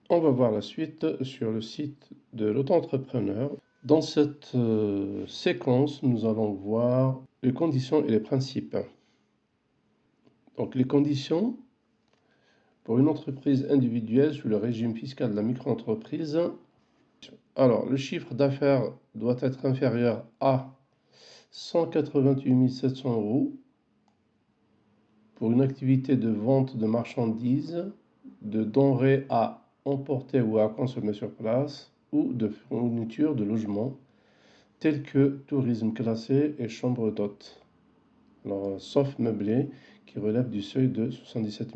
On va voir la suite sur le site de l'auto-entrepreneur. Dans cette séquence, nous allons voir les conditions et les principes. Donc les conditions pour une entreprise individuelle sous le régime fiscal de la micro-entreprise. Alors, le chiffre d'affaires doit être inférieur à 188 700 euros pour une activité de vente de marchandises, de denrées à emporter ou à consommer sur place, ou de fourniture de logements, tels que tourisme classé et chambre d'hôtes. Alors, sauf meublé, qui relève du seuil de 77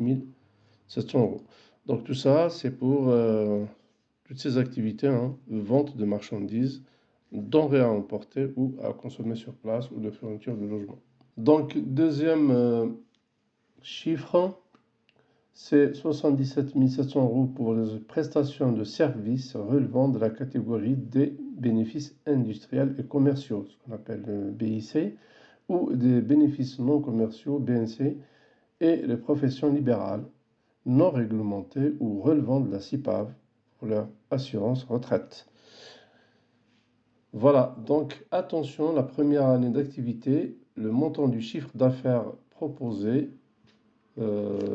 700 euros. Donc tout ça, c'est pour toutes ces activités, vente de marchandises, denrées à emporter ou à consommer sur place, ou de fourniture de logement. Donc, deuxième chiffre, c'est 77 700 euros pour les prestations de services relevant de la catégorie des bénéfices industriels et commerciaux, ce qu'on appelle le BIC, ou des bénéfices non commerciaux, BNC, et les professions libérales, non réglementées ou relevant de la CIPAV pour leur assurance retraite. Voilà, donc attention, la première année d'activité, le montant du chiffre d'affaires proposé,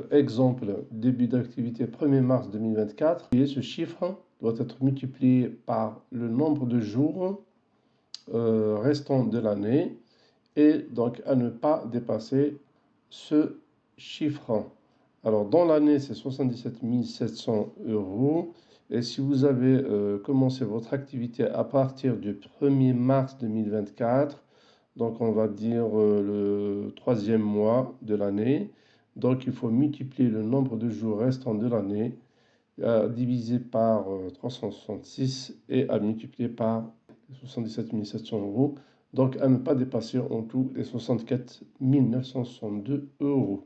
exemple, début d'activité 1er mars 2024, et ce chiffre doit être multiplié par le nombre de jours restants de l'année, et donc à ne pas dépasser ce chiffre. Alors dans l'année, c'est 77 700 euros. Et si vous avez commencé votre activité à partir du 1er mars 2024, donc on va dire le 3e mois de l'année, donc il faut multiplier le nombre de jours restants de l'année, divisé par 366 et à multiplier par 77 700 euros. Donc à ne pas dépasser en tout les 64 962 euros.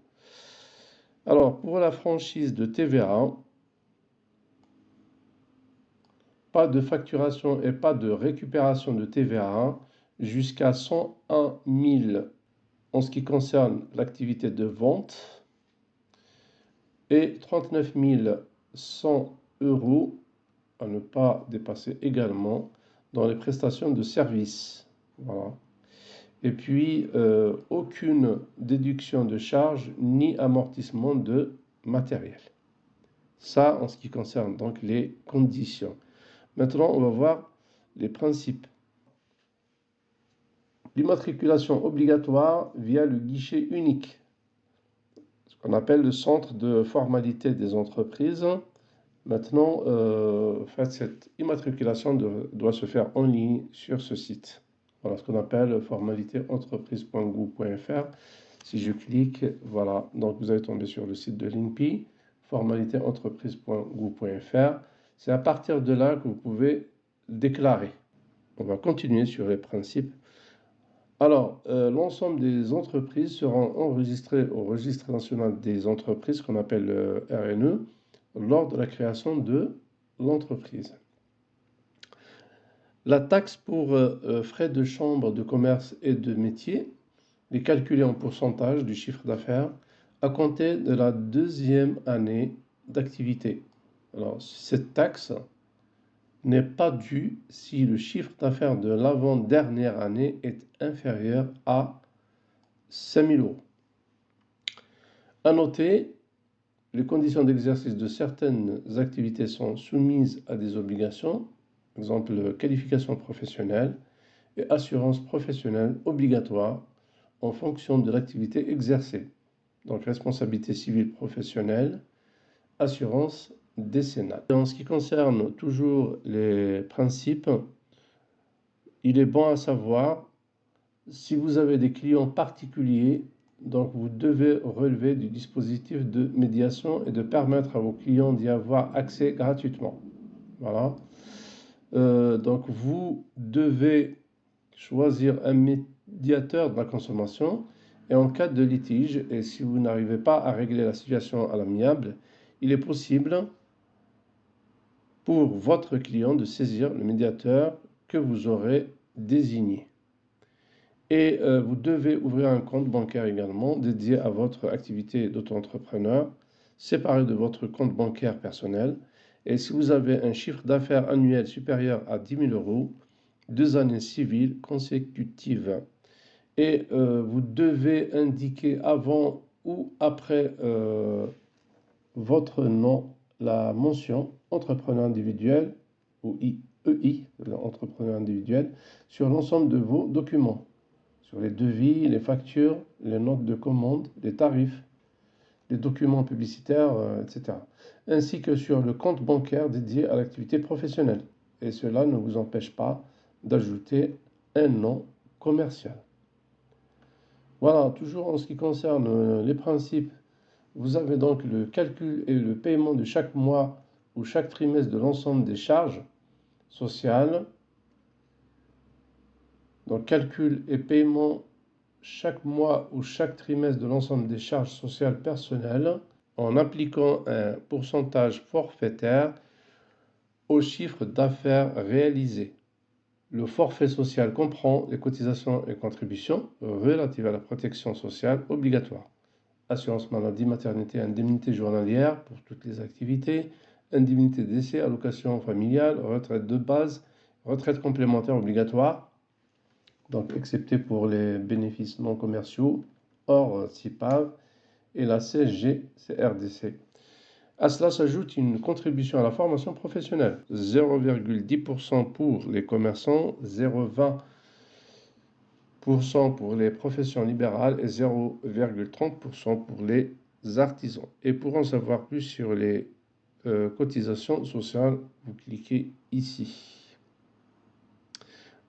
Alors pour la franchise de TVA, pas de facturation et pas de récupération de TVA jusqu'à 101 000 en ce qui concerne l'activité de vente et 39 100 euros à ne pas dépasser également dans les prestations de services. Voilà. Et puis, aucune déduction de charges ni amortissement de matériel. Ça, en ce qui concerne donc les conditions. Maintenant, on va voir les principes. L'immatriculation obligatoire via le guichet unique, ce qu'on appelle le centre de formalité des entreprises. Maintenant, cette immatriculation doit se faire en ligne sur ce site. Voilà ce qu'on appelle formalitéentreprise.gouv.fr. Si je clique, voilà, donc vous allez tomber sur le site de l'INPI, formalitéentreprise.gouv.fr. C'est à partir de là que vous pouvez déclarer. On va continuer sur les principes. Alors, l'ensemble des entreprises seront enregistrées au registre national des entreprises, qu'on appelle le RNE, lors de la création de l'entreprise. La taxe pour frais de chambre de commerce et de métier est calculée en pourcentage du chiffre d'affaires à compter de la 2e année d'activité. Alors, cette taxe n'est pas due si le chiffre d'affaires de l'avant-dernière année est inférieur à 5 000 euros. À noter, les conditions d'exercice de certaines activités sont soumises à des obligations, exemple qualification professionnelle et assurance professionnelle obligatoire en fonction de l'activité exercée. Donc responsabilité civile professionnelle, assurance décennale. En ce qui concerne toujours les principes, il est bon à savoir, si vous avez des clients particuliers, donc vous devez relever du dispositif de médiation et de permettre à vos clients d'y avoir accès gratuitement. Voilà. Donc vous devez choisir un médiateur de la consommation et en cas de litige, et si vous n'arrivez pas à régler la situation à l'amiable, il est possible pour votre client de saisir le médiateur que vous aurez désigné. Et vous devez ouvrir un compte bancaire également dédié à votre activité d'auto-entrepreneur, séparé de votre compte bancaire personnel. Et si vous avez un chiffre d'affaires annuel supérieur à 10 000 euros, 2 années civiles consécutives. Et vous devez indiquer avant ou après votre nom la mention entrepreneur individuel ou EI, entrepreneur individuel, sur l'ensemble de vos documents, sur les devis, les factures, les notes de commande, les tarifs, les documents publicitaires, etc. Ainsi que sur le compte bancaire dédié à l'activité professionnelle. Et cela ne vous empêche pas d'ajouter un nom commercial. Voilà, toujours en ce qui concerne les principes, vous avez donc le calcul et le paiement de chaque mois ou chaque trimestre de l'ensemble des charges sociales. Donc calcul et paiement chaque mois ou chaque trimestre de l'ensemble des charges sociales personnelles en appliquant un pourcentage forfaitaire au chiffre d'affaires réalisé. Le forfait social comprend les cotisations et contributions relatives à la protection sociale obligatoire. Assurance maladie, maternité, indemnité journalière pour toutes les activités, indemnité décès, allocation familiale, retraite de base, retraite complémentaire obligatoire, donc excepté pour les bénéfices non commerciaux, hors CIPAV, et la CSG, CRDC. À cela s'ajoute une contribution à la formation professionnelle, 0,10% pour les commerçants, 0,20% pour les professions libérales et 0,30% pour les artisans. Et pour en savoir plus sur les cotisations sociales, vous cliquez ici.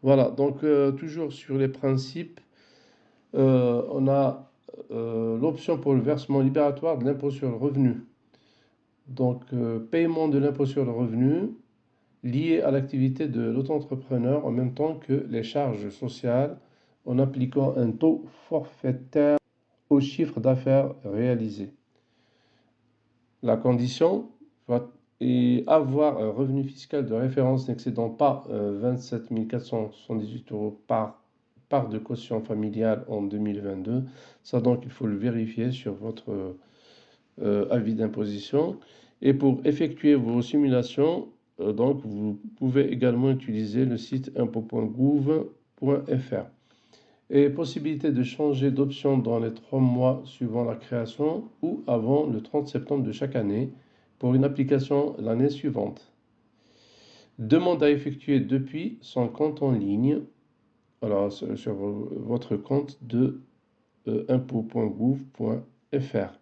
Voilà, donc toujours sur les principes, on a l'option pour le versement libératoire de l'impôt sur le revenu. Donc, paiement de l'impôt sur le revenu lié à l'activité de l'auto-entrepreneur en même temps que les charges sociales en appliquant un taux forfaitaire au chiffre d'affaires réalisé. La condition est avoir un revenu fiscal de référence n'excédant pas 27 478 euros par part de quotient familiale en 2022. Ça donc il faut le vérifier sur votre avis d'imposition. Et pour effectuer vos simulations, donc vous pouvez également utiliser le site impôt.gouv.fr. Et possibilité de changer d'option dans les 3 mois suivant la création ou avant le 30 septembre de chaque année pour une application l'année suivante. Demande à effectuer depuis son compte en ligne, alors sur votre compte de impôt.gouv.fr.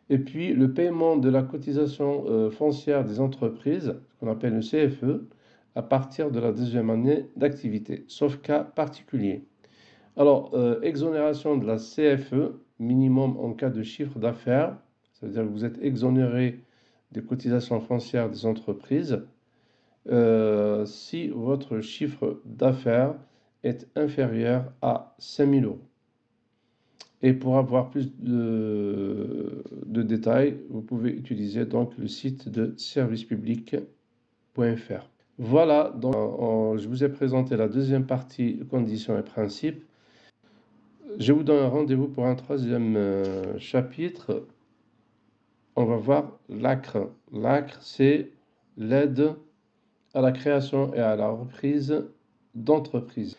Et puis le paiement de la cotisation foncière des entreprises, qu'on appelle le CFE, à partir de la 2e année d'activité, sauf cas particulier. Alors, exonération de la CFE, minimum en cas de chiffre d'affaires, ça veut dire que vous êtes exonéré des cotisations foncières des entreprises si votre chiffre d'affaires est inférieur à 5 000 euros. Et pour avoir plus de détails, vous pouvez utiliser donc le site de servicepublic.fr. Voilà, donc je vous ai présenté la 2e partie, conditions et principes. Je vous donne un rendez-vous pour un 3e chapitre. On va voir l'ACRE. L'ACRE, c'est l'aide à la création et à la reprise d'entreprises.